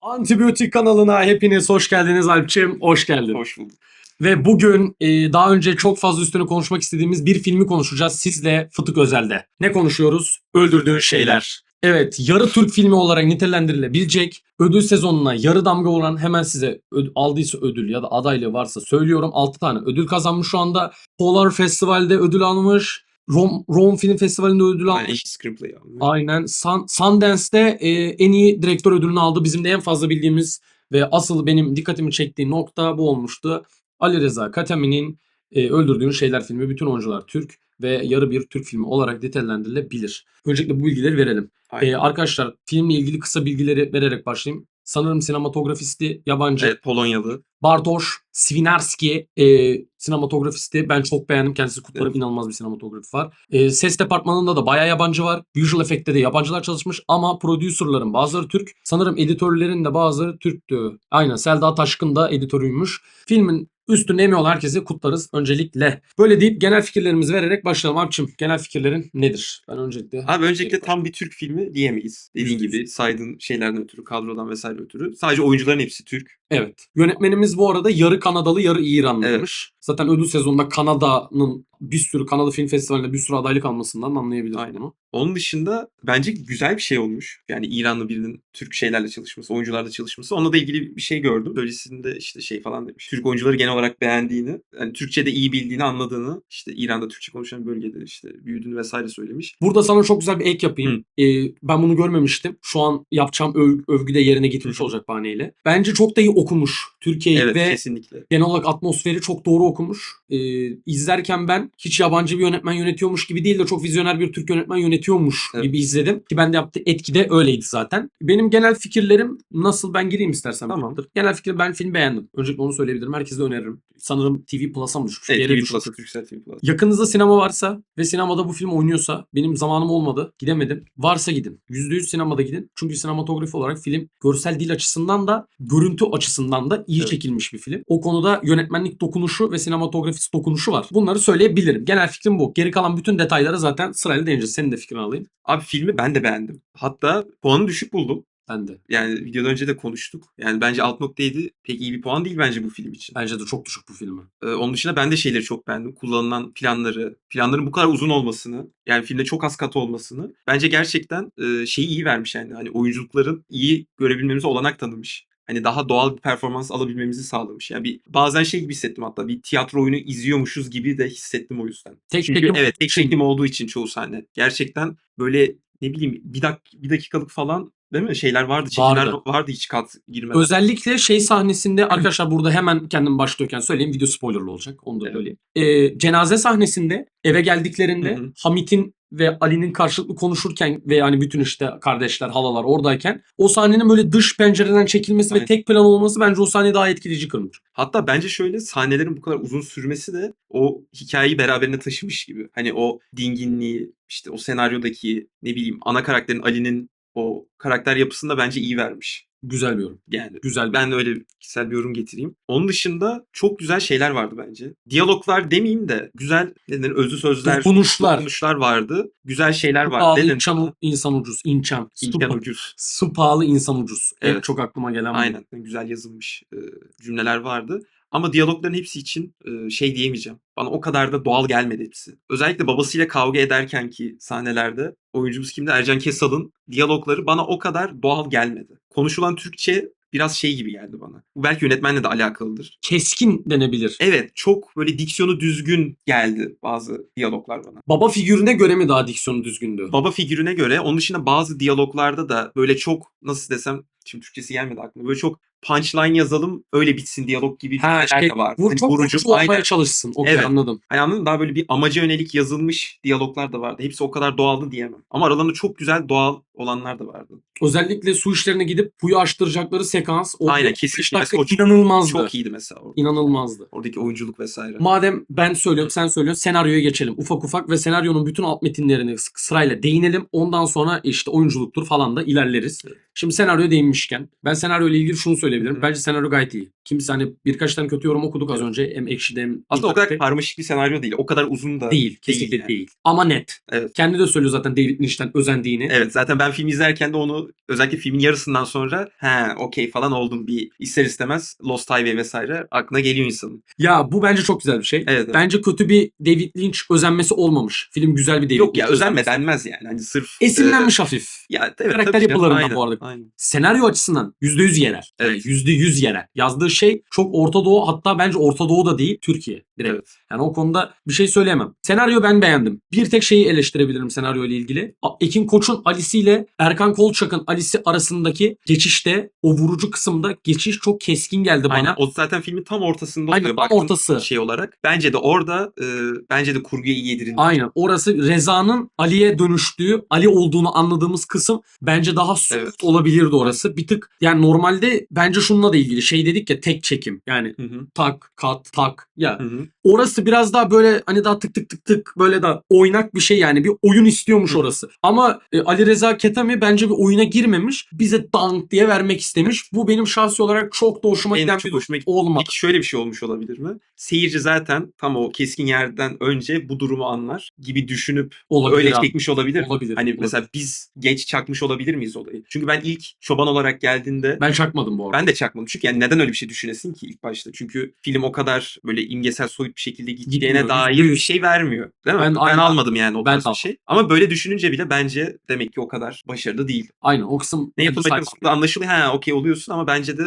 Antibiyotik kanalına hepiniz hoş geldiniz Alpçim. Hoş geldin. Hoş bulduk. Ve bugün daha önce çok fazla üstüne konuşmak istediğimiz bir filmi konuşacağız sizle Fıtık Özel'de. Ne konuşuyoruz? Öldürdüğün Şeyler. Evet, yarı Türk filmi olarak nitelendirilebilecek, ödül sezonuna yarı damga vuran, hemen size aldıysa ödül ya da adaylığı varsa söylüyorum, 6 tane ödül kazanmış şu anda. Polar Festival'de ödül almış. Rome Film Festivali'nde ödül almış. Yani iyi screenplay almış. Aynen. Sundance'de en iyi direktör ödülünü aldı. Bizim de en fazla bildiğimiz ve asıl benim dikkatimi çektiği nokta bu olmuştu. Ali Reza Katemi'nin Öldürdüğün Şeyler filmi. Bütün oyuncular Türk ve yarı bir Türk filmi olarak nitelendirilebilir. Öncelikle bu bilgileri verelim. Arkadaşlar, filmle ilgili kısa bilgileri vererek başlayayım. Sanırım sinematografisti yabancı. Evet, Polonyalı. Bartosz Swinarski sinematografisti. Ben çok beğendim. Kendisi kutlarım. Evet. İnanılmaz bir sinematografi var. Ses departmanında da bayağı yabancı var. Visual Effect'te de yabancılar çalışmış ama prodüserlerin bazıları Türk. Sanırım editörlerin de bazıları Türktü. Aynen, Selda Taşkın da editörüymüş. Filmin üstüne emeği olan herkese kutlarız öncelikle. Böyle deyip genel fikirlerimizi vererek başlayalım. Abicim, genel fikirlerin nedir? Ben öncelikle Tam bir Türk filmi diyemeyiz. Dediğin gibi saydığın şeylerden ötürü, kadrodan vesaire ötürü. Sadece oyuncuların hepsi Türk. Evet. Yönetmenimiz bu arada yarı Kanadalı, yarı İranlıymış. Evet. Zaten ödül sezonunda Kanada'nın bir sürü Kanada Film Festivali'nde bir sürü adaylık almasından anlayabiliriz. Aynen. Bunu. Onun dışında bence güzel bir şey olmuş. Yani İranlı birinin Türk şeylerle çalışması, oyuncularla çalışması. Onunla da ilgili bir şey gördüm. Öncesinde işte şey falan demiş. Türk oyuncuları genel olarak beğendiğini, yani Türkçe'de iyi bildiğini anladığını, işte İran'da Türkçe konuşan bölgede işte büyüdüğünü vesaire söylemiş. Burada sana çok güzel bir ek yapayım. Ben bunu görmemiştim. Şu an yapacağım övgü de yerine gitmiş olacak bahaneyle. Bence çok da iyi okumuş Türkiye'yi, evet, ve kesinlikle. Genel olarak atmosferi çok doğru okumuş. İzlerken ben hiç yabancı bir yönetmen yönetiyormuş gibi değil de çok vizyoner bir Türk yönetmen yönetiyormuş gibi izledim. Ki bende yaptığı etki de öyleydi zaten. Benim genel fikirlerim nasıl, ben gireyim istersen. Tamam. Genel fikir, ben filmi beğendim. Öncelikle onu söyleyebilirim. Herkese de öneririm. Sanırım TV Plus'a mı düşmüş? Evet, TV Plus'a, Türksel TV Plus. Yakınızda sinema varsa ve sinemada bu film oynuyorsa, benim zamanım olmadı, gidemedim. Varsa gidin. %100 sinemada gidin. Çünkü sinematografi olarak film görsel dil açısından da görüntü açısından da iyi çekilmiş bir film. O konuda yönetmenlik dokunuşu ve sinematografist dokunuşu var. Bunları söyleyebilirim. Genel fikrim bu. Geri kalan bütün detaylara zaten sırayla değineceğiz. Senin de fikrini alayım. Abi, filmi ben de beğendim. Hatta puanı düşük buldum. Ben de. Yani videodan önce de konuştuk. Yani bence 6.7 pek iyi bir puan değil bence bu film için. Bence de çok düşük bu filmi. Onun dışında ben de şeyleri çok beğendim. Kullanılan planların bu kadar uzun olmasını, yani filmde çok az kat olmasını. Bence gerçekten şeyi iyi vermiş yani. Hani oyunculukların iyi görebilmemize olanak tanımış. Hani daha doğal bir performans alabilmemizi sağlamış. Yani bazen şey gibi hissettim, hatta bir tiyatro oyunu izliyormuşuz gibi de hissettim o yüzden. Tek çekim olduğu için çoğu sahne. Gerçekten böyle, ne bileyim, bir dakikalık falan, değil mi? Şeyler vardı. Çekimler vardı hiç kat girmeden. Özellikle şey sahnesinde arkadaşlar, burada hemen kendim başlıyorken söyleyeyim. Video spoilerlı olacak. Onu da söyleyeyim. Cenaze sahnesinde eve geldiklerinde Hamit'in ve Ali'nin karşılıklı konuşurken ve yani bütün işte kardeşler, halalar oradayken o sahnenin böyle dış pencereden çekilmesi ve tek plan olması bence o sahneyi daha etkileyici kılmış. Hatta bence şöyle, sahnelerin bu kadar uzun sürmesi de o hikayeyi beraberine taşımış gibi. Hani o dinginliği, işte o senaryodaki, ne bileyim, ana karakterin, Ali'nin o karakter yapısını da bence iyi vermiş. Güzel bir yorum. Yani güzel. Ben de öyle kişisel bir yorum getireyim. Onun dışında çok güzel şeyler vardı bence. Diyaloglar demeyeyim de güzel, özlü sözler, dokunuşlar vardı. Güzel şeyler vardı. Pahalı insan ucuz. İnçan ucuz. Su pahalı, insan ucuz. Evet. Çok aklıma gelen bu. Aynen. Güzel yazılmış cümleler vardı. Ama diyalogların hepsi için şey diyemeyeceğim. Bana o kadar da doğal gelmedi hepsi. Özellikle babasıyla kavga ederkenki sahnelerde oyuncumuz kimdi? Ercan Kesal'ın diyalogları bana o kadar doğal gelmedi. Konuşulan Türkçe biraz şey gibi geldi bana. Bu belki yönetmenle de alakalıdır. Keskin denebilir. Evet, çok böyle diksiyonu düzgün geldi bazı diyaloglar bana. Baba figürüne göre mi daha diksiyonu düzgündü? Baba figürüne göre. Onun dışında bazı diyaloglarda da böyle çok, nasıl desem, şimdi Türkçesi gelmedi aklıma. Böyle çok punchline yazalım, öyle bitsin diyalog gibi şeyler de var. Çok vurucu olmaya çalışsın. Evet. Anladım. Hani anladın, daha böyle bir amaca yönelik yazılmış diyaloglar da vardı. Hepsi o kadar doğaldı diyemem. Ama aralarında çok güzel doğal olanlar da vardı. Özellikle su işlerine gidip puyu açtıracakları sekans. Aynen, kesinlikle. İnanılmazdı. Çok iyiydi mesela orada. İnanılmazdı. Oradaki oyunculuk vesaire. Madem ben söylüyorum, sen söylüyorsun, senaryoya geçelim. Ufak ufak ve senaryonun bütün alt metinlerini sırayla değinelim. Ondan sonra işte oyunculuktur falan da ilerleriz. Evet. Şimdi senaryoya değinmişken ben senaryo ile ilgili şunu söyleyebilirim. Hı hı. Bence senaryo gayet iyi. Kimse hani birkaç tane kötü yorum okuduk az Evet. önce. Hem Ekşi'de hem Aslında o kadar internette. karmaşık bir senaryo değil. O kadar uzun da Değil. Kesinlikle yani. değil. Ama net. Evet. Kendi de söylüyor zaten David Lynch'ten özendiğini. Evet, zaten ben film izlerken de onu özellikle filmin yarısından sonra okey falan oldum, bir ister istemez Lost Highway vesaire aklına geliyor insanın. Ya bu bence çok güzel bir şey. Evet, evet. Bence kötü bir David Lynch özenmesi olmamış. Film güzel bir David Yok ya, Lynch özenme özenmesi. denmez yani. Hani sırf Esinlenmiş hafif. ya evet, Karakter tabii canım. yapılarından Aynen, bu arada. aynen. Senaryo açısından %100 yerel. Yani Evet. %100 yerel. Yazdığı şey çok Orta Doğu, hatta bence Orta Doğu da değil, Türkiye direkt. Evet. Yani o konuda bir şey söyleyemem. Senaryo ben beğendim. Bir tek şeyi eleştirebilirim senaryo ile ilgili. Ekin Koç'un Alice ile Erkan Kolçak'ın Alice'i arasındaki geçişte, o vurucu kısımda geçiş çok keskin geldi Aynen. bana. O zaten filmin tam ortasında Aynen, oluyor. tam baktığın ortası. şey olarak. Bence de orada bence de kurguya iyi yedirilmiş. Aynen. Orası Reza'nın Ali'ye dönüştüğü, Ali olduğunu anladığımız kısım bence daha soft Evet. olabilirdi orası. Bir tık yani normalde bence şununla da ilgili. Şey dedik ya, tek çekim. Yani Hı hı. tak, kat, tak. Ya Hı hı. orası biraz daha böyle hani daha tık tık tık tık böyle daha oynak bir şey, yani bir oyun istiyormuş Hı hı. orası. Ama Ali Reza Ketami bence bir oyuna girmemiş. Bize dank diye vermek istemiş. Bu benim şahsi olarak çok da hoşuma Benim giden çok bir hoşuma gitti. olmadı. Peki şöyle bir şey olmuş olabilir mi? Seyirci zaten tam o keskin yerden önce bu durumu anlar gibi düşünüp Olabilir öyle abi. çekmiş olabilir mi? Olabilir, Hani olabilir. mesela biz geç çakmış olabilir miyiz olayı? Çünkü ben ilk çoban olarak geldiğinde Ben çakmadım bu arada. ben de çakmadım. Çünkü yani neden öyle bir şey düşünesin ki ilk başta? Çünkü film o kadar böyle imgesel, soyut bir şekilde gideceğine Gitmiyor, dair %100. bir şey vermiyor. Değil mi? Ben Ben aynen- almadım yani o ben tarz de bir şey. Ama böyle düşününce bile bence demek ki o kadar başarılı değil. Aynen, o kısım Ne bence yapılmaya saçma. çalıştığı anlaşılıyor. Okey oluyorsun ama bence de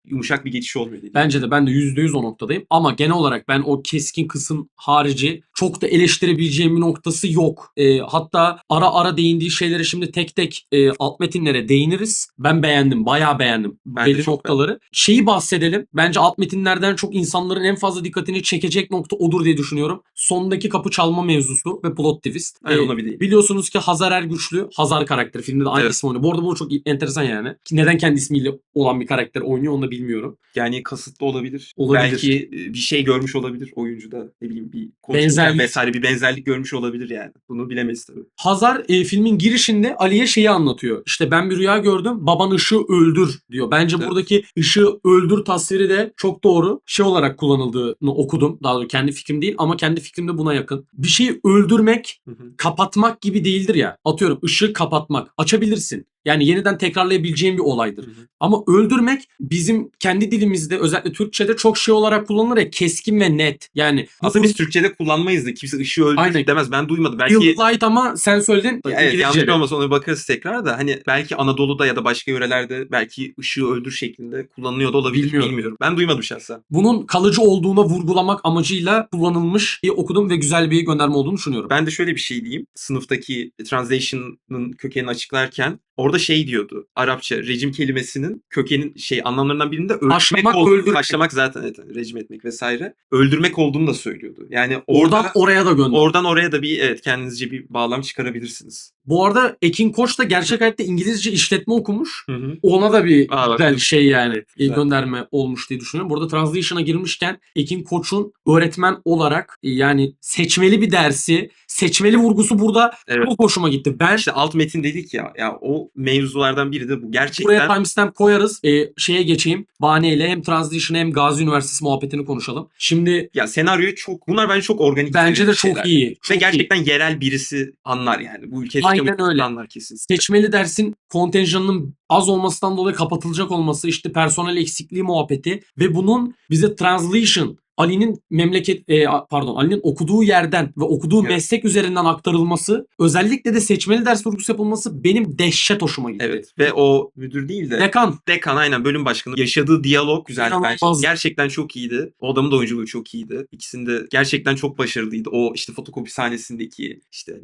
yumuşak bir geçiş olmuyor dediğim. Bence de ben de %100 o noktadayım. Ama genel olarak ben o keskin kısım harici çok da eleştirebileceğim bir noktası yok. Hatta ara ara değindiği şeylere şimdi tek tek alt metinlere değiniriz. Ben beğendim. Bayağı beğendim. Ben de Belli çok noktaları. Şeyi bahsedelim. Bence alt metinlerden çok insanların en fazla dikkatini çekecek nokta odur diye düşünüyorum. Sondaki kapı çalma mevzusu ve plot twist. Aynen, ona bir değin. Biliyorsunuz ki Hazar Ergüçlü, Hazar karakteri filmde de aynı Evet. ismi oynuyor. Bu arada bu çok enteresan yani. Neden kendi ismiyle olan bir karakter oynuyor onu da bilmiyorum. Yani kasıtlı olabilir. Olabilir. Belki bir şey görmüş olabilir oyuncuda. Ne bileyim, bir konuşurken Benzerlik. vesaire bir benzerlik görmüş olabilir yani. Bunu bilemeyiz tabii. Hazar filmin girişinde Ali'ye şeyi anlatıyor. İşte ben bir rüya gördüm. Baban ışığı öldür diyor. Bence Evet. buradaki ışığı öldür tasviri de çok doğru. Şey olarak kullanıldığını okudum. Daha doğrusu kendi fikrim değil ama kendi fikrim de buna yakın. Bir şeyi öldürmek Hı hı. kapatmak gibi değildir ya. Atıyorum, ışığı kapatmak. Açabilirsin. Yani yeniden tekrarlayabileceğin bir olaydır. Hı hı. Ama öldürmek bizim kendi dilimizde, özellikle Türkçe'de çok şey olarak kullanılır ya, keskin ve net. Yani Aslında biz Türkçe'de kullanmayız da kimse ışığı öldür Aynen. demez. Ben duymadım. Belki Yıldız Light ama sen söyledin. ya evet, yanlış İngilizce'de. olmasa ona bakarız tekrar da, hani belki Anadolu'da ya da başka yörelerde belki ışığı öldür şeklinde kullanılıyor da olabilir. Bilmiyorum. Bilmiyorum. Ben duymadım şahsen. Bunun kalıcı olduğuna vurgulamak amacıyla kullanılmış diye okudum ve güzel bir gönderme olduğunu düşünüyorum. Ben de şöyle bir şey diyeyim. Sınıftaki translation'ın kökenini açıklarken orada şey diyordu. Arapça rejim kelimesinin kökenin anlamlarından birinde öldürmek Haşlamak, olduğunu. öldürmek. Haşlamak zaten, evet, rejim etmek vesaire. Öldürmek olduğunu da söylüyordu. Yani Oradan oraya da gönder. oradan oraya da bir kendinizce bir bağlam çıkarabilirsiniz. Bu arada Ekin Koç da gerçek hayatta İngilizce işletme okumuş. Hı hı. Ona da bir Bak, güzel şey yani güzel. gönderme olmuş diye düşünüyorum. Burada translation'a girmişken Ekin Koç'un öğretmen olarak yani seçmeli bir dersi, seçmeli vurgusu burada Evet. çok hoşuma gitti. Ben İşte alt metin dedik ya. Ya o mevzulardan biri de bu. buraya Gerçekten timestamp koyarız. Şeye geçeyim. Bahaneyle hem translation hem Gazi Üniversitesi muhabbetini konuşalım. Şimdi ya senaryoyu bunlar bence çok organik. bence de şeyler. çok iyi. Ve Çok iyi. gerçekten yerel birisi anlar yani. Bu ülkede Aynen öyle. anlar kesin. Seçmeli dersin kontenjanının az olmasından dolayı kapatılacak olması, işte personel eksikliği muhabbeti ve bunun bize translation, Ali'nin Ali'nin okuduğu yerden ve okuduğu Evet. meslek üzerinden aktarılması, özellikle de seçmeli ders vurgusu yapılması benim dehşet hoşuma gitti. Evet. Ve o müdür değil de Dekan aynen, bölüm başkanı. Yaşadığı diyalog güzeldi bence. İnanılmaz. Gerçekten çok iyiydi. O adamın da oyunculuğu çok iyiydi. İkisinde gerçekten çok başarılıydı. O işte fotokopi sahnesindeki işte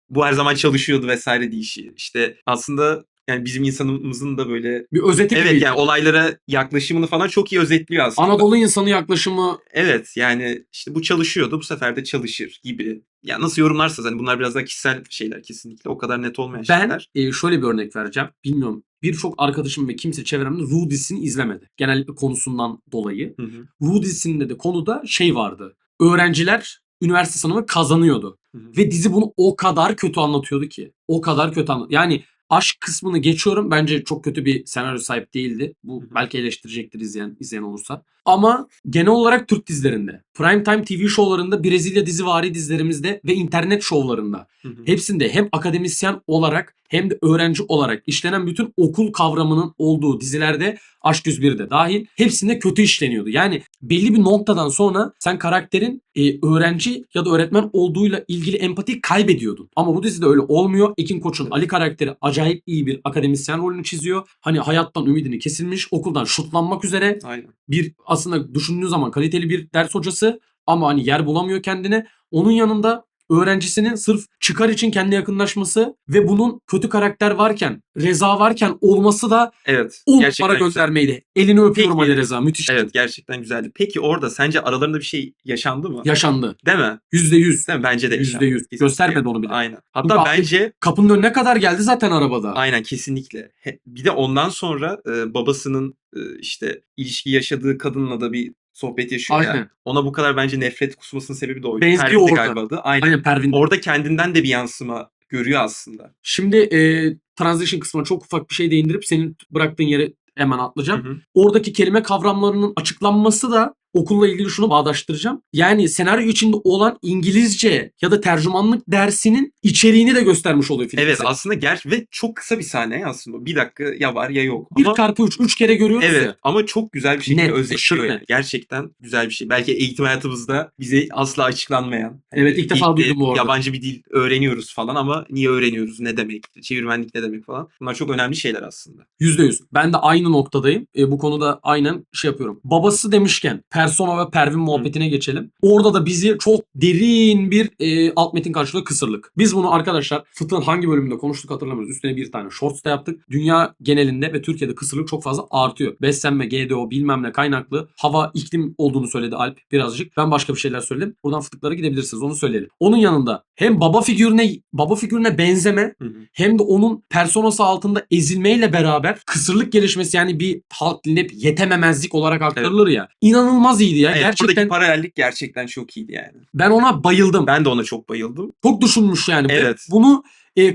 bu her zaman çalışıyordu vesaire deyişi. İşte aslında yani bizim insanımızın da böyle bir özeti evet gibiydi. yani olaylara yaklaşımını falan çok iyi özetliyor aslında. Anadolu insanı yaklaşımı. Evet, yani işte bu çalışıyordu, bu sefer de çalışır gibi. Ya nasıl yorumlarsanız, hani bunlar biraz daha kişisel şeyler kesinlikle. O kadar net olmayan Ben şeyler. şöyle bir örnek vereceğim. Bilmiyorum. Birçok arkadaşım ve kimse çevremde Ru dizisini izlemedi. Genellikle konusundan dolayı. Hı hı, Ru dizisinde de konuda şey vardı. Öğrenciler üniversite sınavı kazanıyordu. hı hı. Ve dizi bunu o kadar kötü anlatıyordu ki. O kadar kötü anlatıyordu. Yani Aşk kısmını geçiyorum. Bence çok kötü bir senaryo sahip değildi. Bu Hı hı. belki eleştirecektir izleyen olursa. Ama genel olarak Türk dizilerinde, Primetime TV şovlarında, Brezilya dizivari dizilerimizde ve internet şovlarında Hı hı. hepsinde hem akademisyen olarak hem de öğrenci olarak işlenen bütün okul kavramının olduğu dizilerde Aşk 101'de dahil hepsinde kötü işleniyordu. Yani belli bir noktadan sonra sen karakterin öğrenci ya da öğretmen olduğuyla ilgili empati kaybediyordun. Ama bu dizide öyle olmuyor. Ekin Koç'un Evet. Ali karakteri acayip iyi bir akademisyen rolünü çiziyor. Hani hayattan ümidini kesilmiş, okuldan şutlanmak üzere Aynen. bir aslında düşündüğün zaman kaliteli bir ders hocası ama hani yer bulamıyor kendine. Onun yanında öğrencisinin sırf çıkar için kendi yakınlaşması ve bunun kötü karakter varken, Reza varken olması da Evet. 10 Gerçekten numara güzel. göndermeydi. Elini öpüyorum Peki. Ali Reza. Müthiş. Evet, gerçekten güzeldi. Peki orada sence aralarında bir şey yaşandı mı? Yaşandı. Değil mi? %100. Değil mi? Bence de yaşandı. %100. Kesinlikle. Göstermedi onu bile. Aynen. Çünkü Hatta abi bence kapının önüne kadar geldi zaten arabada. aynen kesinlikle. Bir de ondan sonra babasının işte ilişki yaşadığı kadınla da bir sohbet yaşıyor ya. Aynen. Ona bu kadar bence nefret kusmasının sebebi de oydu. Benziyor Pervin de orada. galiba adı. Aynen. Aynen Pervin. Orada kendinden de bir yansıma görüyor aslında. Şimdi transition kısmına çok ufak bir şey değindirip senin bıraktığın yere hemen Hı atlayacağım. hı. Oradaki kelime kavramlarının açıklanması da okulla ilgili şunu bağdaştıracağım. Yani senaryo içinde olan İngilizce ya da tercümanlık dersinin içeriğini de göstermiş oluyor film Evet bize. aslında ve çok kısa bir sahne aslında. Bir dakika ya var ya yok. 1x3 3 kere görüyoruz Evet ya. ama çok güzel bir şekilde Net, özetliyor aşırı yani. net. Gerçekten güzel bir şey. Belki eğitim hayatımızda bize asla açıklanmayan. Hani Evet, ilk defa duydum bu arada. Yabancı bir dil öğreniyoruz falan ama niye öğreniyoruz? Ne demek? Çevirmenlik ne demek falan. Bunlar çok önemli şeyler aslında. %100. Ben de aynı noktadayım. Bu konuda aynen şey yapıyorum. Babası demişken Persona ve Pervin muhabbetine geçelim. Orada da bizi çok derin bir alt metin karşılıyor, kısırlık. Biz bunu arkadaşlar Fıtığın hangi bölümünde konuştuk hatırlamıyoruz. Üstüne bir tane shorts da yaptık. Dünya genelinde ve Türkiye'de kısırlık çok fazla artıyor. Beslenme, GDO bilmem ne kaynaklı hava, iklim olduğunu söyledi Alp birazcık. Ben başka bir şeyler söyledim. Buradan fıtıklara gidebilirsiniz, onu söyleyelim. Onun yanında hem baba figürüne benzeme Hı hı. hem de onun personası altında ezilmeyle beraber kısırlık gelişmesi, yani bir halk dilinde hep yetememezlik olarak aktarılır ya. İnanılmaz iyiydi ya. Evet, Gerçekten buradaki paralellik gerçekten çok iyiydi yani. ben ona bayıldım. Ben de ona çok bayıldım. Çok düşünmüş yani. Evet. Bunu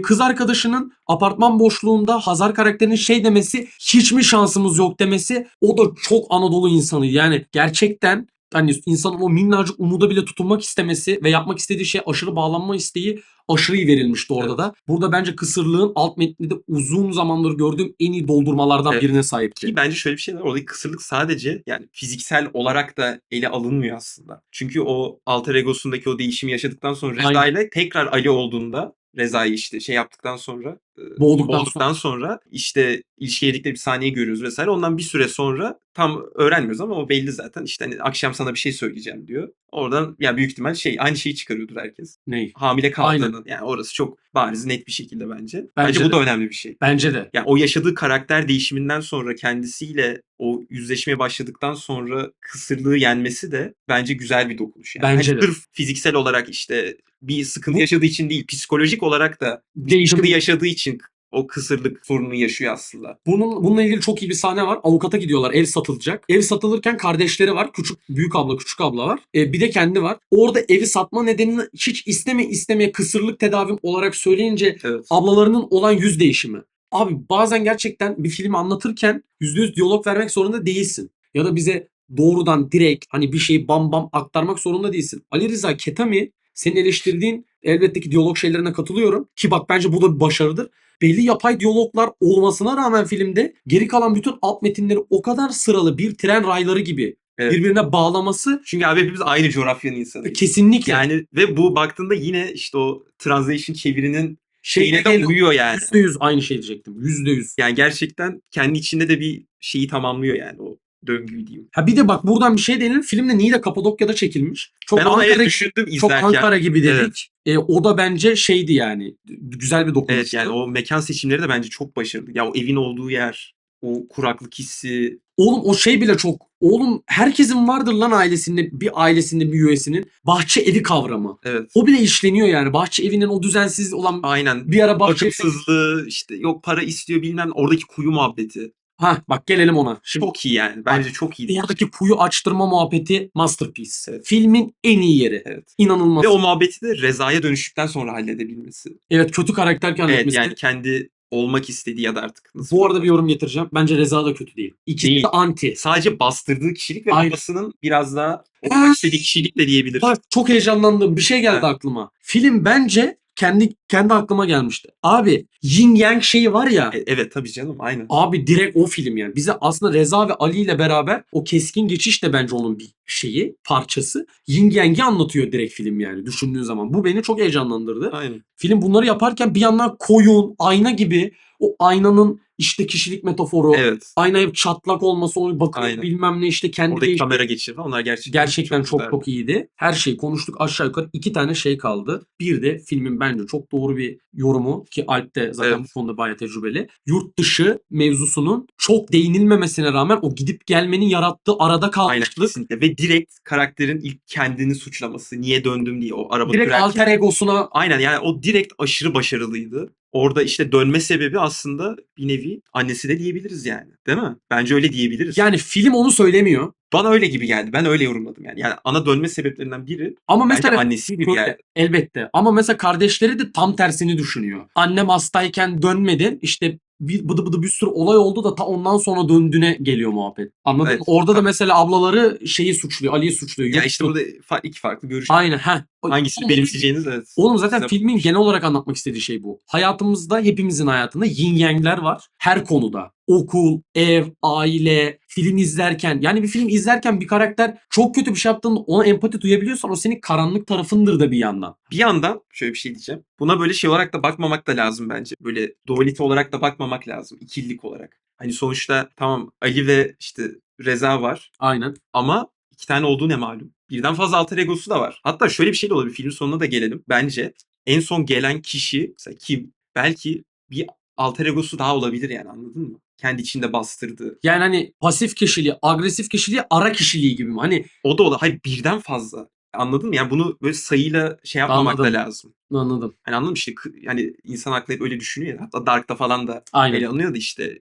kız arkadaşının apartman boşluğunda Hazar karakterinin şey demesi, hiç mi şansımız yok demesi, o da çok Anadolu insanı. Yani gerçekten hani insanın o minnacık umuda bile tutunmak istemesi ve yapmak istediği şeye aşırı bağlanma isteği aşırı iyi verilmişti orada Evet. da. Burada bence kısırlığın alt metninde uzun zamandır gördüğüm en iyi doldurmalardan Evet. birine sahipti. Ki bence şöyle bir şey var. Oradaki kısırlık sadece yani fiziksel olarak da ele alınmıyor aslında. Çünkü o alter egosundaki o değişimi yaşadıktan sonra Reza Aynen. ile tekrar Ali olduğunda, Reza'yı işte şey yaptıktan sonra Boğduktan sonra işte ilişkiye girdikleri bir sahneyi görüyoruz vesaire. Ondan bir süre sonra tam öğrenmiyoruz ama o belli zaten. İşte hani akşam sana bir şey söyleyeceğim diyor. Oradan ya büyük ihtimal aynı şeyi çıkarıyordur herkes. Ney? Hamile Aynen. kaldığının. Yani orası çok bariz net bir şekilde bence. Bence Bu de. da önemli bir şey. Bence de. Yani o yaşadığı karakter değişiminden sonra kendisiyle o yüzleşmeye başladıktan sonra kısırlığı yenmesi de bence güzel bir dokunuş. Yani. Bence Hani de. sırf fiziksel olarak işte bir sıkıntı yaşadığı için değil, psikolojik olarak da Değişim. sıkıntı yaşadığı için o kısırlık sorununu yaşıyor aslında. Bununla ilgili çok iyi bir sahne var. Avukata gidiyorlar. Ev satılacak. Ev satılırken kardeşleri var. Büyük abla, küçük abla var. Bir de kendi var. Orada evi satma nedenini hiç istemeye kısırlık tedavim olarak söyleyince Evet. ablalarının olan yüz değişimi. Abi bazen gerçekten bir filmi anlatırken %100 diyalog vermek zorunda değilsin. Ya da bize doğrudan direkt hani bir şeyi bam bam aktarmak zorunda değilsin. Ali Rıza Ketami, senin eleştirdiğin elbette ki diyalog şeylerine katılıyorum. Ki bak bence bu da bir başarıdır. Belli yapay diyaloglar olmasına rağmen filmde geri kalan bütün alt metinleri o kadar sıralı, bir tren rayları gibi Evet. birbirine bağlaması Çünkü abi hepimiz aynı coğrafyanın insanıyız. kesinlikle. Yani ve bu baktığında yine işte o translation çevirinin şeyine de geliyor. uyuyor yani. %100 aynı şey diyecektim. %100. Yani gerçekten kendi içinde de bir şeyi tamamlıyor yani o döngüyü diyeyim. Ha bir de bak buradan bir şey denelim. Film de Niğde Kapadokya'da çekilmiş. Çok Ben onu Ankara, düşündüm çok izlerken. Ankara gibi Evet. dedik. O da bence şeydi yani. Güzel bir dokunuştu. Evet yani o mekan seçimleri de bence çok başarılı. Ya o evin olduğu yer, o kuraklık hissi. Oğlum o şey bile çok. Oğlum herkesin vardır lan ailesinde bir üyesinin bahçe evi kavramı. Evet. O bile işleniyor yani. Bahçe evinin o düzensiz olan Aynen. bir ara bahçe Bakımsızlığı işte yok para istiyor bilmem oradaki kuyu muhabbeti. Ha bak gelelim ona. Şimdi Çok iyi yani. Bence çok iyi. oradaki kuyu açtırma muhabbeti masterpiece. Evet. Filmin en iyi yeri. Evet. İnanılmaz. Ve o muhabbeti de Reza'ya dönüştükten sonra halledebilmesi. Evet, kötü karakterken Evet etmesi. yani kendi olmak istediği ya da artık nasıl Bu arada bir yorum getireceğim. Bence Reza da kötü değil. İkisi Değil. de anti. sadece bastırdığı kişilik ve Aynen. babasının biraz daha olmak istediği kişilik de diyebiliriz. Bak çok heyecanlandım. Bir şey geldi Ha. aklıma. Film bence kendi aklıma gelmişti. Abi Yin Yang şeyi var ya. Evet tabii canım aynen. Abi direkt o film yani. Bize aslında Reza ve Ali ile beraber o keskin geçiş de bence onun bir şeyi, parçası. Yin Yang'i anlatıyor direkt film yani düşündüğün zaman. Bu beni çok heyecanlandırdı. Aynen. Film bunları yaparken bir yandan koyun, ayna gibi o aynanın işte kişilik metaforu, Evet. aynaya çatlak olması, o bakım Aynen. bilmem ne işte kendi Oradaki değiş- kamera geçirme onlar gerçekten Gerçekten çok güzeldi. çok iyiydi. Her şeyi konuştuk aşağı yukarı. 2 tane şey kaldı. Bir de filmin bence çok doğru bir yorumu ki Alp de zaten Evet. bu konuda bayağı tecrübeli. Yurt dışı mevzusunun çok değinilmemesine rağmen o gidip gelmenin yarattığı arada Aynen kalmışlık. kesinlikle. Ve direkt karakterin ilk kendini suçlaması. Niye döndüm diye o araba Direkt sürerken. alter egosuna Aynen yani o direkt aşırı başarılıydı. Orada işte dönme sebebi aslında bir nevi annesi de diyebiliriz yani. Değil mi? Bence öyle diyebiliriz. yani film onu söylemiyor. Bana öyle gibi geldi. Ben öyle yorumladım yani. Yani ana dönme sebeplerinden biri Ama bence mesela annesi gibi şöyle, geldi. elbette. Ama mesela kardeşleri de tam tersini düşünüyor. Annem hastayken dönmedin. İşte bir bıdı bıdı bir sürü olay oldu da ta ondan sonra döndüğüne geliyor muhabbet. Anladın Evet. mı? Orada da mesela ablaları şeyi suçluyor. Ali'yi suçluyor. Ya Yok, işte burada iki farklı görüş. aynen. Heh. Hangisini benimseyeceğiniz evet. Oğlum zaten Size filmin bakmış. genel olarak anlatmak istediği şey bu. Hayatımızda, hepimizin hayatında yin yang'ler var. Her konuda. Okul, ev, aile, film izlerken. Yani bir film izlerken bir karakter çok kötü bir şey yaptığında ona empati duyabiliyorsan o senin karanlık tarafındır da bir yandan. Bir yandan şöyle bir şey diyeceğim. Buna böyle şey olarak da bakmamak da lazım bence. Böyle dualite olarak da bakmamak lazım. İkililik olarak. Hani sonuçta tamam Ali ve işte Reza var. Aynen. Ama 2 tane olduğu ne malum. Birden fazla alter egosu da var. Hatta şöyle bir şey de olabilir. Filmin sonuna da gelelim. Bence en son gelen kişi mesela kim? Belki bir alter egosu daha olabilir yani anladın mı? Kendi içinde bastırdığı. Yani hani pasif kişiliği, agresif kişiliği, ara kişiliği gibi mi? Hani O da olabilir. Hayır birden fazla. Anladın mı? Yani bunu böyle sayıyla şey yapmamak da Anladım. lazım. anladım. Hani anladın mı işte yani insan aklı hep öyle düşünüyor ya. Hatta Dark'ta falan da Aynen. ele alınıyordu işte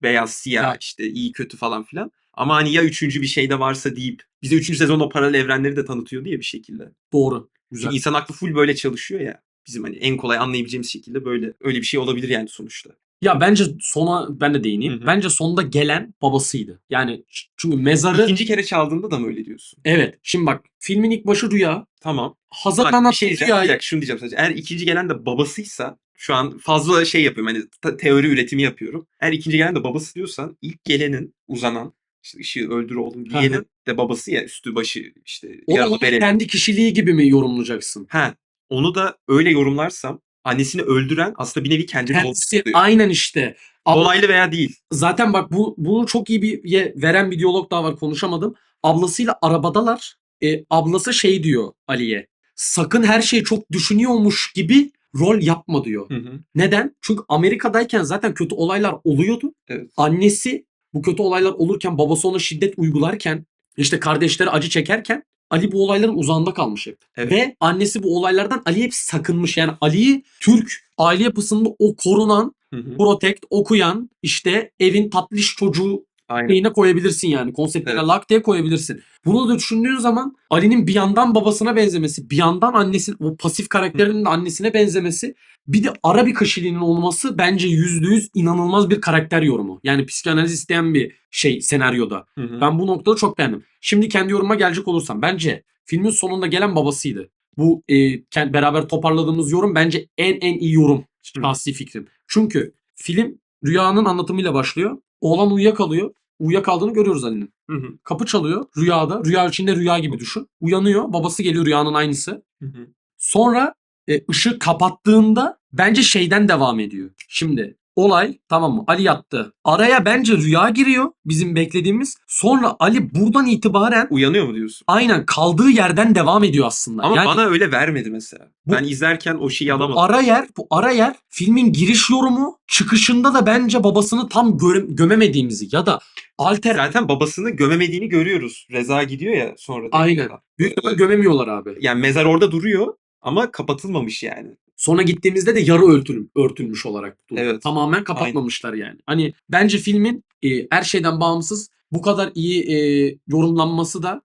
beyaz siyah Ya. işte iyi kötü falan filan. Ama hani ya üçüncü bir şey de varsa deyip bize üçüncü sezon o paralel evrenleri de tanıtıyordu ya bir şekilde. Doğru. Güzel. Çünkü insan aklı full böyle çalışıyor ya. Bizim hani en kolay anlayabileceğimiz şekilde böyle öyle bir şey olabilir yani sonuçta. Ya bence sona ben de değineyim. Hı hı. Bence sonunda gelen babasıydı. Yani çünkü mezarı İkinci kere çaldığında da mı öyle diyorsun? evet. Şimdi bak filmin ilk başı rüya. Tamam. Hazar Bak bir anlattı şey diyeceğim. Bir rüyayı. dakika şunu diyeceğim sadece. Eğer ikinci gelen de babasıysa şu an fazla şey yapıyorum. Hani teori üretimi yapıyorum. Eğer ikinci gelen de babası diyorsan ilk gelenin uzanan işte ışığı öldür oğlum Hı hı. diyenin de babası ya üstü başı işte Onu yaralı bere. kendi kişiliği gibi mi yorumlayacaksın? Ha, onu da öyle yorumlarsam annesini öldüren aslında bir nevi kendini Kendisi oluyor. aynen işte. Dolaylı veya değil. Zaten bak bunu çok iyi veren bir diyalog daha var, konuşamadım. Ablasıyla arabadalar. Ablası şey diyor Ali'ye. Sakın her şeyi çok düşünüyormuş gibi rol yapma diyor. Hı hı. Neden? Çünkü Amerika'dayken zaten kötü olaylar oluyordu. Evet. Annesi bu kötü olaylar olurken, babası ona şiddet uygularken, işte kardeşleri acı çekerken Ali bu olayların uzağında kalmış hep. Evet. Ve annesi bu olaylardan Ali'ye hep sakınmış. Yani Ali'yi Türk aile yapısında o korunan, Hı hı. protect, okuyan, işte evin tatlış çocuğu Aynen. şeyine koyabilirsin yani. Konseptine Evet. lak diye koyabilirsin. Bunu da düşündüğün zaman Ali'nin bir yandan babasına benzemesi, bir yandan annesinin, o pasif karakterinin de annesine benzemesi, bir de ara bir kişiliğinin olması bence %100 inanılmaz bir karakter yorumu. Yani psikanaliz isteyen bir şey senaryoda. Hı hı. Ben bu noktada çok beğendim. Şimdi kendi yorumuma gelecek olursam bence filmin sonunda gelen babasıydı. Bu beraber toparladığımız yorum bence en iyi yorum. Şahsi fikrim. Çünkü film rüyanın anlatımıyla başlıyor. Oğlan uyuyakalıyor. Uyuyakaldığını görüyoruz Ali'nin. Hı hı. Kapı çalıyor rüyada. Rüya içinde rüya gibi düşün. Uyanıyor. Babası geliyor, rüyanın aynısı. Hı hı. Sonra ışığı kapattığında bence şeyden devam ediyor. Şimdi olay tamam mı? Ali yattı. Araya bence rüya giriyor. Bizim beklediğimiz. Sonra Ali buradan itibaren Uyanıyor mu diyorsun? aynen kaldığı yerden devam ediyor aslında. Ama Yani bana öyle vermedi mesela. Bu- Ben izlerken o şeyi alamadım. bu ara yer filmin giriş yorumu, çıkışında da bence babasını tam gömemediğimizi ya da alter Zaten babasını gömemediğini görüyoruz. Reza gidiyor ya sonra. aynen. Büyük ihtimal gömemiyorlar abi. Yani mezar orada duruyor ama kapatılmamış yani. Sonra gittiğimizde de yarı örtülmüş olarak duruyor. Evet. Tamamen kapatmamışlar yani. Hani bence filmin her şeyden bağımsız bu kadar iyi yorumlanması da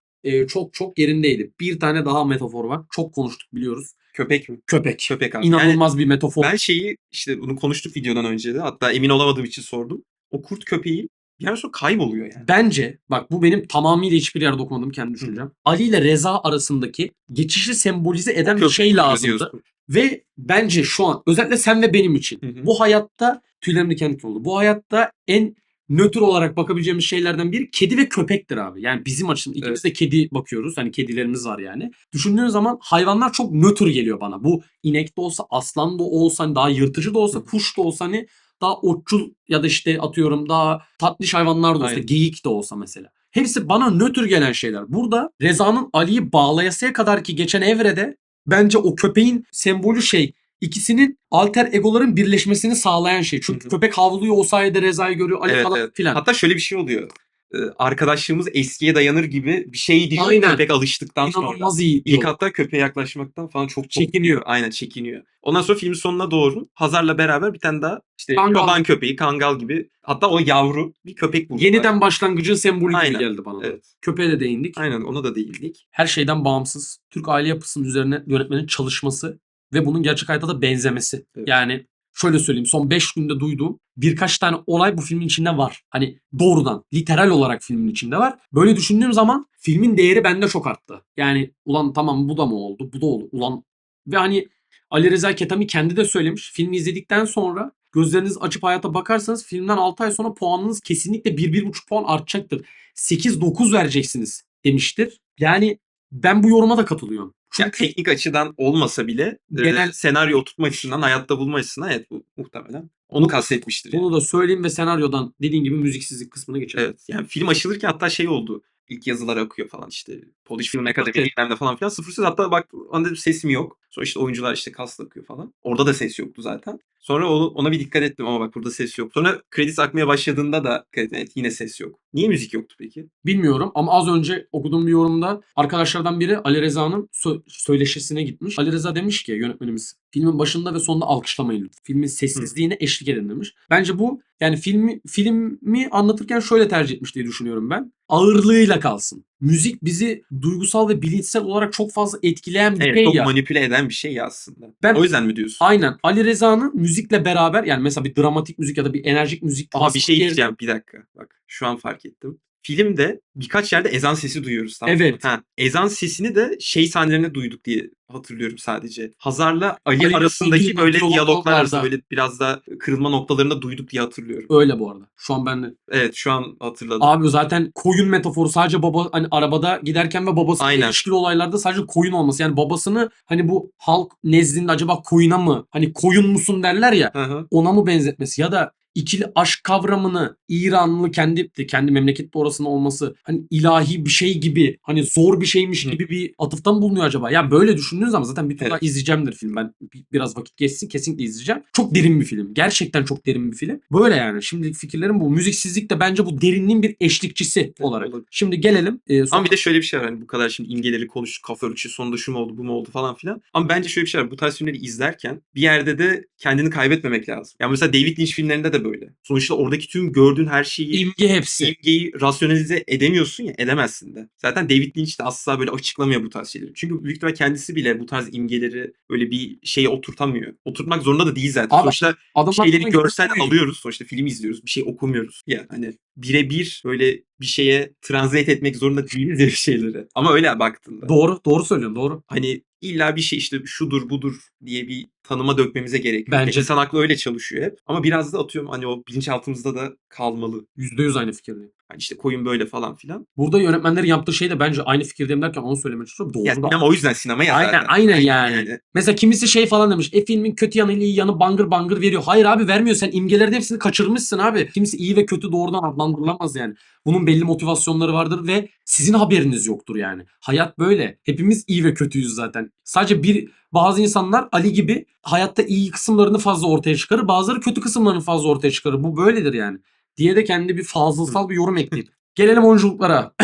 çok çok yerindeydi. Bir tane daha metafor var. Çok konuştuk biliyoruz. Köpek mi? Köpek. Köpek abi. Yani İnanılmaz bir metafor. ben şeyi işte bunu konuştuk videodan önce de. Hatta emin olamadığım için sordum. O kurt köpeği bir yerden sonra kayboluyor yani. Bence bak bu benim tamamıyla hiçbir yerde okumadığım kendi Hı. düşüncem. Ali ile Reza arasındaki geçişi sembolize eden bir Köpek şey oluyor lazımdı. diyorsun. Ve bence şu an özellikle sen ve benim için Hı hı. bu hayatta tüylerim diken diken oldu. Bu hayatta en nötr olarak bakabileceğimiz şeylerden biri kedi ve köpektir abi. Yani bizim açımızdan ikimiz de kedi bakıyoruz. Hani kedilerimiz var yani. Düşündüğün zaman hayvanlar çok nötr geliyor bana. Bu inek de olsa, aslan da olsa, hani daha yırtıcı da olsa, Hı. kuş da olsa, hani daha otçul ya da işte atıyorum daha tatlış hayvanlar da olsa, Aynen. geyik de olsa mesela. Hepsi bana nötr gelen şeyler. Burada Reza'nın Ali'yi bağlayasıya kadar ki geçen evrede bence o köpeğin sembolü şey, ikisinin alter egoların birleşmesini sağlayan şey. Çünkü Hı hı. köpek havlıyor, o sayede Reza'yı görüyor, Ali Evet, falan evet. filan. Hatta şöyle bir şey oluyor. Arkadaşlığımız eskiye dayanır gibi bir şey diyor Aynen. köpek alıştıktan sonra. İnanılmaz iyi İlk diyorlar. hatta köpeğe yaklaşmaktan falan çok Çekiniyor. Aynen çekiniyor. Ondan sonra filmin sonuna doğru Hazar'la beraber bir tane daha işte Kangal. çoban köpeği, kangal gibi, hatta o yavru bir köpek buldular. Yeniden başlangıcın sembolü gibi Aynen. geldi bana da. Evet. Köpeğe de değindik. Aynen, ona da değindik. Her şeyden bağımsız Türk aile yapısının üzerine yönetmenin çalışması ve bunun gerçek hayata da benzemesi. Evet. Yani şöyle söyleyeyim, son 5 günde duyduğum birkaç tane olay bu filmin içinde var. Hani doğrudan, literal olarak filmin içinde var. Böyle düşündüğüm zaman filmin değeri bende çok arttı. Yani ulan tamam bu da mı oldu? Bu da oldu. Ulan ve hani Ali Reza Ketami kendi de söylemiş. Filmi izledikten sonra gözlerinizi açıp hayata bakarsanız filmden 6 ay sonra puanınız kesinlikle 1-1,5 puan artacaktır. 8-9 vereceksiniz demiştir. Yani ben bu yoruma da katılıyorum. Yani Çünkü teknik açıdan olmasa bile genel senaryo oturtma açısından, hayatta bulma açısından evet, bu muhtemelen onu kastetmiştir yani. bunu da söyleyeyim ve senaryodan dediğin gibi müziksizlik kısmına geçelim. Evet, yani film açılırken hatta şey oldu. İlk yazılar akıyor falan işte. Polish Film Academy Evet. bilmem ne falan filan. Sıfırsız, hatta bak dedim sesim yok. Sonra işte oyuncular işte kas akıyor falan. Orada da ses yoktu zaten. Sonra ona bir dikkat ettim, ama bak burada ses yok. Sonra kredi akmaya başladığında da evet, yine ses yok. Niye müzik yoktu peki? Bilmiyorum ama az önce okuduğum bir yorumda arkadaşlardan biri Ali Reza'nın söyleşisine gitmiş. Ali Reza demiş ki, yönetmenimiz, filmin başında ve sonunda alkışlamayın lütfen. Filmin sessizliğine eşlik edin demiş. Bence bu yani filmi anlatırken şöyle tercih etmiş diye düşünüyorum ben. Ağırlığıyla kalsın. Müzik bizi duygusal ve bilinçsel olarak çok fazla etkileyen bir Evet, şey çok ya. manipüle eden bir şey ya aslında. Ben- O yüzden mi diyorsun? Aynen. Ali Reza'nın müzikle beraber, yani mesela bir dramatik müzik ya da bir enerjik müzik Ama bir basmak şey yerine- diyeceğim, bir dakika. Bak şu an fark ettim. Filmde birkaç yerde ezan sesi duyuyoruz, tamam mı? Evet. Ezan sesini de şey sahnelerinde duyduk diye hatırlıyorum sadece. Hazar'la Ali Ali'yle arasındaki olduğu böyle diyaloglar diyaloglarda. arasında böyle biraz da kırılma noktalarında duyduk diye hatırlıyorum. Öyle bu arada. Şu an ben de. Evet, şu an hatırladım. Abi zaten koyun metaforu, sadece baba hani arabada giderken ve babasıyla Aynen. ilişkili olaylarda sadece koyun olması. Yani babasını hani bu halk nezdinde acaba koyuna mı, hani koyun musun derler ya, Hı hı. ona mı benzetmesi ya da ikili aşk kavramını İranlı kendi memlekette orasında olması hani ilahi bir şey gibi, hani zor bir şeymiş Hı. gibi bir atıfta mı bulunuyor acaba? Ya böyle düşündüğün zaman zaten bir tur daha Evet. izleyeceğimdir film. Ben biraz vakit geçsin kesinlikle izleyeceğim. Çok derin bir film. Gerçekten çok derin bir film. Böyle yani. Şimdilik fikirlerim bu. Müziksizlik de bence bu derinliğin bir eşlikçisi olarak. olabilir. Şimdi gelelim. Ama bir de şöyle bir şey var, hani bu kadar şimdi imgeleri konuştuk, kafa örgüsü, sonunda şu mu oldu, bu mu oldu falan filan. Ama bence şöyle bir şey var, bu tarz filmleri izlerken bir yerde de kendini kaybetmemek lazım. Yani mesela David Lynch filmlerinde de böyle. Sonuçta oradaki tüm gördüğün her şeyi, imge hepsi. imgeyi rasyonalize edemiyorsun ya, edemezsin de. Zaten David Lynch de asla böyle açıklamıyor bu tarz şeyleri. Çünkü büyük ihtimal kendisi bile bu tarz imgeleri böyle bir şeye oturtamıyor. Oturtmak zorunda da değil zaten. Abi, Sonuçta Adamlar şeyleri bana görsel gösteriyor. alıyoruz. Sonuçta film izliyoruz. Bir şey okumuyoruz. Ya hani birebir böyle bir şeye translate etmek zorunda değiliz ya bir şeyleri. Ama öyle baktığında. Doğru söylüyorsun, doğru. Hani illa bir şey işte şudur budur diye bir tanıma dökmemize gerek yok. Bence- İnsan aklı öyle çalışıyor hep. Ama biraz da atıyorum hani o bilinçaltımızda da kalmalı. %100 aynı fikirdeyim. Hani işte koyun böyle falan filan. Burada yönetmenlerin yaptığı şey de bence aynı fikirdeyim derken onu söylemeye çalışıyorum. Doğru Ya da. sinema o yüzden sinema ya Aynen, zaten. aynen yani. Mesela kimisi şey falan demiş. Filmin kötü yanı ile iyi yanı bangır bangır veriyor. Hayır abi, vermiyor. Sen imgelerin hepsini kaçırmışsın abi. Kimisi iyi ve kötü doğrudan adlandırılamaz yani. Bunun belli motivasyonları vardır ve sizin haberiniz yoktur yani. Hayat böyle. Hepimiz iyi ve kötüyüz zaten. Sadece bazı insanlar Ali gibi hayatta iyi kısımlarını fazla ortaya çıkarır. Bazıları kötü kısımlarını fazla ortaya çıkarır. Bu böyledir yani. Diye de kendi bir fazlasal bir yorum ekleyeyim. Gelelim oyunculuklara.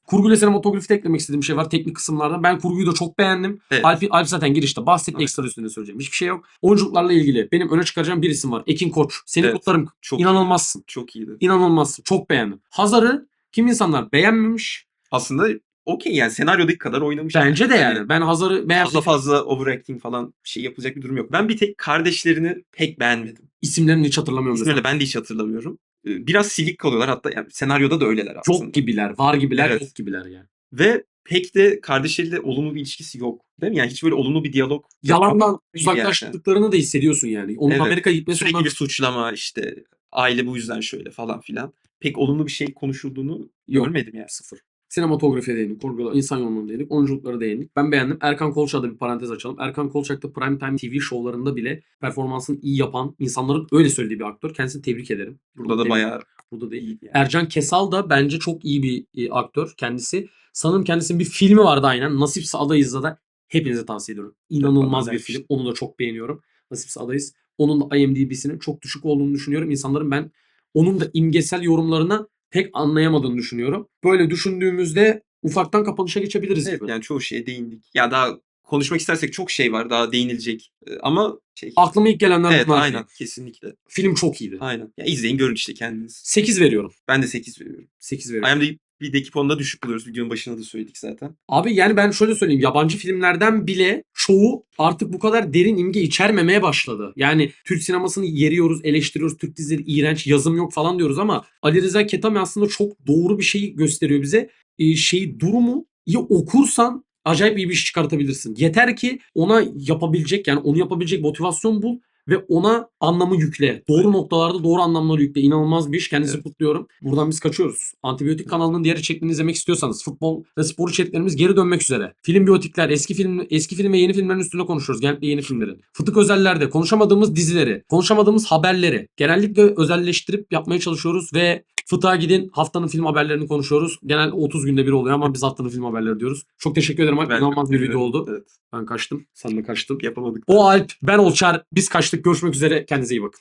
Kurgu ile sinematografide eklemek istediğim bir şey var teknik kısımlardan. Ben kurguyu da çok beğendim. Evet. Alp zaten girişte bahsetti. Evet. Ekstra üstünde söyleyeceğim hiçbir şey yok. Oyunculuklarla ilgili benim öne çıkaracağım bir isim var. Ekin Koç. Seni Evet. kutlarım. Çok İnanılmazsın. çok iyiydi. İnanılmazsın. Çok beğendim. Hazar'ı kim insanlar beğenmemiş. Aslında okey yani senaryodaki kadar oynamış. Bence de Hani yani. Ben Hazar'ı fazla fazla overacting falan şey yapılacak bir durum yok. Ben bir tek kardeşlerini pek beğenmedim. isimlerini hiç hatırlamıyorum İsimlerini mesela. ben de hiç hatırlamıyorum. Biraz silik kalıyorlar hatta yani senaryoda da öyleler aslında. Yok gibiler, var gibiler, Evet. yok gibiler yani. Ve pek de kardeşleriyle olumlu bir ilişkisi yok. Değil mi? Yani hiç böyle olumlu bir diyalog yok. Yalandan Yani. uzaklaştıklarını da hissediyorsun yani. Onun Evet. Amerika'ya gitmesi Sürekli ondan bir suçlama işte aile bu yüzden şöyle falan filan. Pek olumlu bir şey konuşulduğunu yok. görmedim yani. Sıfır. Sinematografiye değindik, kurguya, insan yoğunluğuna değindik, oyunculuklara değindik. Ben beğendim. Erkan Kolçak'ta bir parantez açalım. Erkan Kolçak da Primetime TV şovlarında bile performansını iyi yapan, insanların öyle söylediği bir aktör. Kendisini tebrik ederim. Burada da Tebrik- bayağı Burada değil. iyiydi yani. Ercan Kesal da bence çok iyi bir aktör kendisi. Sanırım kendisinin bir filmi vardı aynen. Nasipse Adayız'da da hepinize tavsiye ediyorum. İnanılmaz bir Güzel bir film. şey. Onu da çok beğeniyorum. Nasipse Adayız. Onun da IMDb'sinin çok düşük olduğunu düşünüyorum. İnsanların ben onun da imgesel yorumlarına pek anlayamadığını düşünüyorum. Böyle düşündüğümüzde ufaktan kapanışa geçebiliriz Evet gibi. yani çoğu şeye değindik. Ya daha konuşmak istersek çok şey var daha değinilecek. Ama şey. Aklıma ilk gelenler Evet bunlar. aynen kesinlikle. Film çok iyiydi. Aynen. Ya izleyin görün işte kendiniz. 8 veriyorum. Ben de 8 veriyorum. 8 veriyorum. IMDb'deki puanı da düşük buluyoruz. Videonun başında da söyledik zaten. Abi yani ben şöyle söyleyeyim. Yabancı filmlerden bile çoğu artık bu kadar derin imge içermemeye başladı. Yani Türk sinemasını yeriyoruz, eleştiriyoruz. Türk dizileri iğrenç, yazım yok falan diyoruz ama Ali Rıza Ketami aslında çok doğru bir şey gösteriyor bize. Durumu iyi okursan acayip iyi bir iş çıkartabilirsin. Yeter ki ona yapabilecek yani onu yapabilecek motivasyon bul ve ona anlamı yükle. Doğru noktalarda doğru anlamları yükle. İnanılmaz bir iş. Kendinizi Evet. kutluyorum. Buradan biz kaçıyoruz. Antibiyotik kanalının diğer içeriklerini izlemek istiyorsanız futbol ve spor içeriklerimiz geri dönmek üzere. Film biyotikler, eski film ve yeni filmlerin üstüne konuşuyoruz. Genellikle yeni filmlerin. Fıtık özellerde konuşamadığımız dizileri, konuşamadığımız haberleri genellikle özelleştirip yapmaya çalışıyoruz ve Fıtığa gidin haftanın film haberlerini konuşuyoruz. Genelde 30 günde bir oluyor ama biz haftanın film haberleri diyoruz. Çok teşekkür ederim Alp. Ben İnanılmaz bir video bilmiyorum. oldu. Evet. Ben kaçtım. Sen de kaçtın. Yapamadık. O Alp, ben Olçar. Biz kaçtık. Görüşmek üzere. Kendinize iyi bakın.